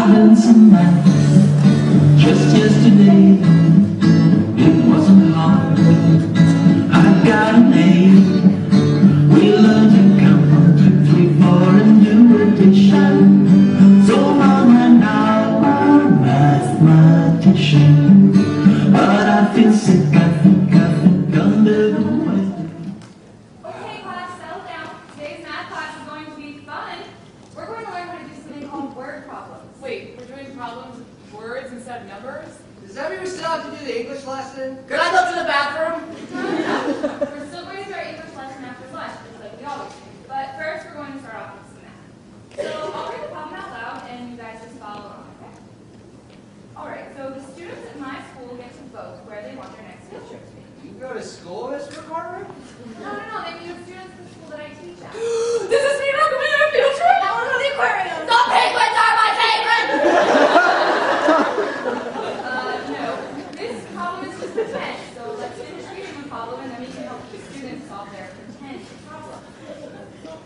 I've done some math just yesterday. It wasn't hard. I got an A. We learned to count 1, 2, 3, 4 and do addition. So Mom and now I'm a mathematician. But I feel sick, I think under the weather. Okay, class, settle down. Today's math class is going to be fun. We're going to learn how to do something called word problems. Wait, we're doing problems with words instead of numbers? Does that mean we still have to do the English lesson? Could I go to the bathroom? We're still going to do our English lesson after lunch, just like we always do. But first, we're going to start off with some math. So I'll read the problem out loud, and you guys just follow along, okay? All right, so the students at my school get to vote where they want their next field trip to be. You go to school, Miss McCormick? No, they mean the students at the school that I teach at. Does this mean we're going on a field trip? I want to go to the aquarium. The penguins are my favorite. No. This problem is just pretend, so let's finish reading the problem and then we can help the students solve their pretend problem.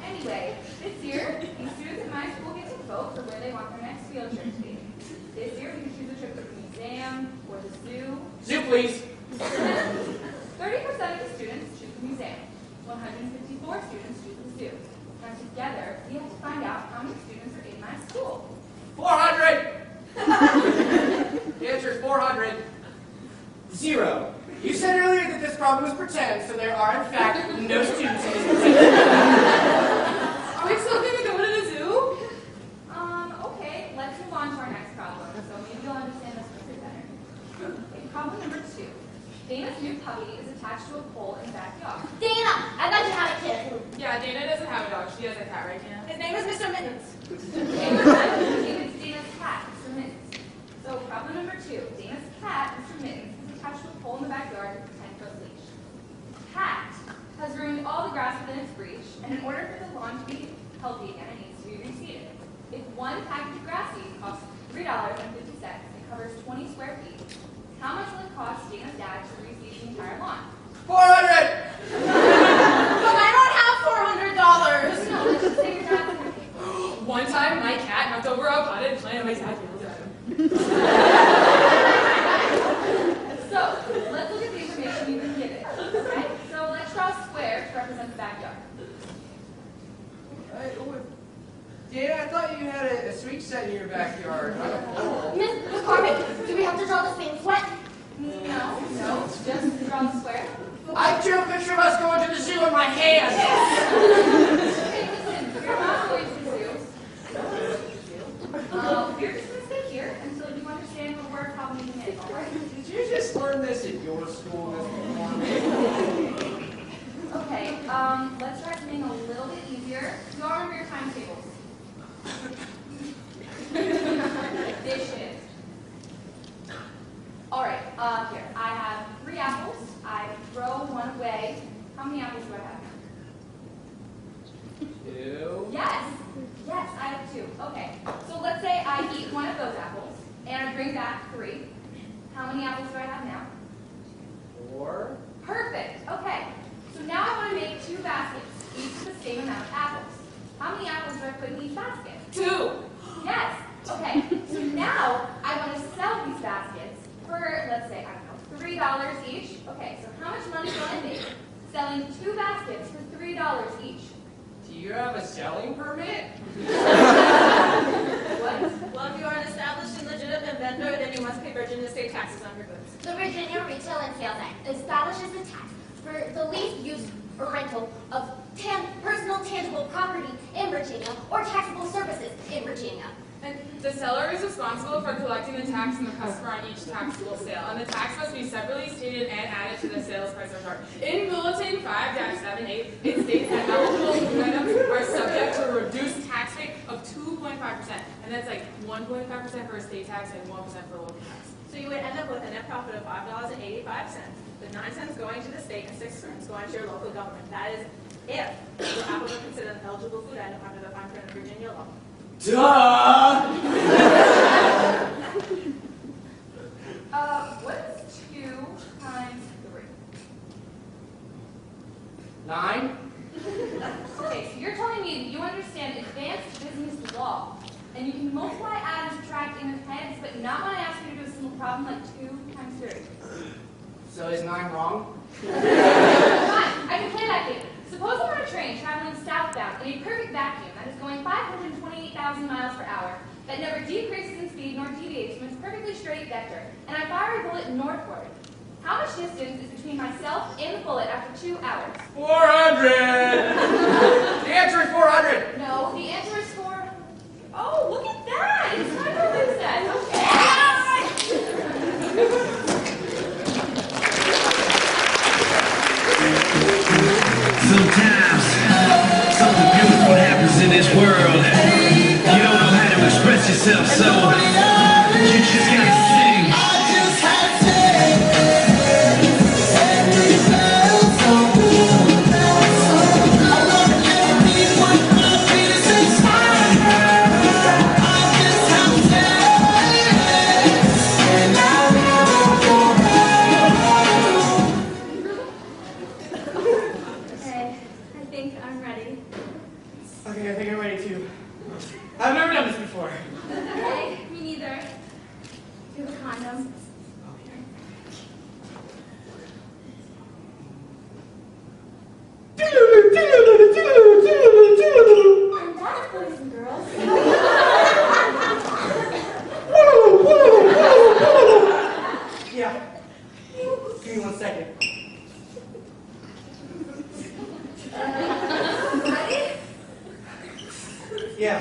Anyway, this year, the students at my school get to vote for where they want their next field trip to be. This year, we can choose a trip to the museum or the zoo. Zoo, please. 30% of the students choose the museum. 154 students choose the zoo. Now together, we have to find out how many students are in my school. 400. The answer is 400. 0. You said earlier that this problem was pretend, so there are in fact no students in this pretend. Are we still going to go to the zoo? Okay, let's move on to our next problem, so maybe you'll understand this a bit better. Okay, problem number 2. Dana's new puppy is attached to a pole in the backyard. Dana, I bet you have a kid. Yeah, Dana doesn't have a dog. She has a cat, right, Dana? His name is Mr. Mittens. It's Dana's cat, Mr. Mittens. So problem number 2. Dana's cat, Mr. Mittens, is attached to a pole in the backyard with a 10-foot leash. The cat has ruined all the grass within its reach, and in order for the lawn to be healthy again, it needs to be reseeded. If one package of grass seed costs $3.50 and covers 20 square feet, how much will it cost Dana's dad to reseed the entire lawn? 400. But I don't have $400. No, let's just say your dad's going to pay for it. One time, my cat knocked over a potted plant and my dad yelled at him. So, let's look at the information you've been given. Okay? So let's draw a square to represent the backyard. Dana, I thought you had a swing set in your backyard, not a pole. Miss McCormick, do we have to draw the same sweat? No, just draw the square. I drew a picture of us going to the zoo in my hand. Okay, listen, you're not going to the zoo. You're just going to stay here until you understand the word problem you can make, all right? Did you just learn this at your school, Miss McCormick? Okay, let's try something a little bit easier. You all remember your timetables? Dishes. All right, here. I have 3 apples. I throw one away. How many apples do I have? 2. Yes, I have 2. Okay, so let's say I eat one of those apples, and I bring back 3. How many apples do I have now? 4. Perfect, okay. So now I want to make 2 baskets, each with the same amount of apples. How many apples do I put in each basket? 2. Yes, okay. So now I want to sell these baskets for, let's say, I don't know, $3 each. Okay, so how much money will I make selling 2 baskets for $3 each? Do you have a selling permit? What? Well, if you are an established and legitimate vendor, then you must pay Virginia state taxes on your goods. The Virginia Retail and Sales Act establishes a tax for the lease, use, or rental of personal tangible property in Virginia or taxable services in Virginia. And the seller is responsible for collecting the tax from the customer on each taxable sale, and the tax must be separately stated and added to the sales price or charge. In Bulletin 5-78, it states that eligible food items are subject to a reduced tax rate of 2.5%, and that's like 1.5% for a state tax and 1% for local tax. So you would end up with a net profit of $5.85, with 9 cents going to the state and 6 cents going to your local government. That is if the apple is considered an eligible food item under the fine print of Virginia law. Duh! What is 2 times 3? 9? Okay, so you're telling me that you understand advanced business law. And you can multiply, add, and subtract in your heads, but not when I ask you to do a simple problem like 2 times 3. So is 9 wrong? Fine, I can play that game. Suppose I'm on a train traveling southbound in a perfect vacuum that is going 528,000 miles per hour, that never decreases in speed nor deviates from its perfectly straight vector, and I fire a bullet northward. How much distance is between myself and the bullet after 2 hours? 400! The answer is 400! No, the answer is 4. Oh, look at that! It's time to lose that. Okay. Sometimes something beautiful happens in this world. You don't know how to express yourself, so you just gotta sing. Okay, I think I'm ready. Okay, I think I'm ready too. I've never done this before. Okay, me neither. Do you have a condom? And that, boys and girls. Yeah. Give me 1 second. Ready? Yeah.